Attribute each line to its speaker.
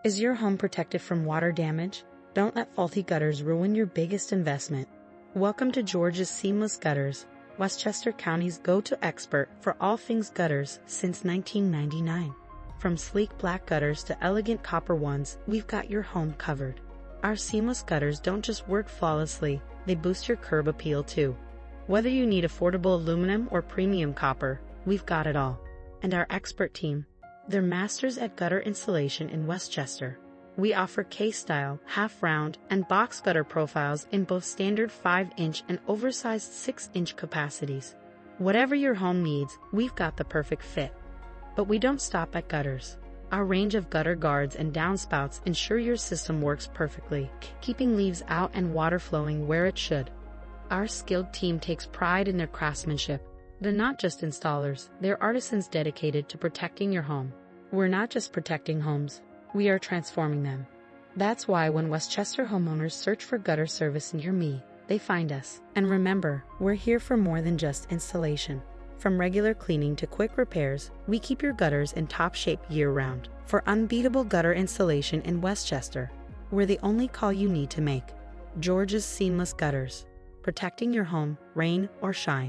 Speaker 1: Is your home protected from water damage? Don't let faulty gutters ruin your biggest investment. Welcome to George's Seamless Gutters, Westchester County's go-to expert for all things gutters since 1999. From sleek black gutters to elegant copper ones, we've got your home covered. Our seamless gutters don't just work flawlessly, they boost your curb appeal too. Whether you need affordable aluminum or premium copper, we've got it all. And our expert team, they're masters at gutter installation in Westchester. We offer case-style, half-round, and box gutter profiles in both standard 5-inch and oversized 6-inch capacities. Whatever your home needs, we've got the perfect fit. But we don't stop at gutters. Our range of gutter guards and downspouts ensure your system works perfectly, keeping leaves out and water flowing where it should. Our skilled team takes pride in their craftsmanship. They're not just installers, they're artisans dedicated to protecting your home. We're not just protecting homes, we are transforming them. That's why when Westchester homeowners search for gutter service near me, they find us. And remember, we're here for more than just installation. From regular cleaning to quick repairs, we keep your gutters in top shape year-round. For unbeatable gutter installation in Westchester, we're the only call you need to make. George's Seamless Gutters, protecting your home, rain or shine.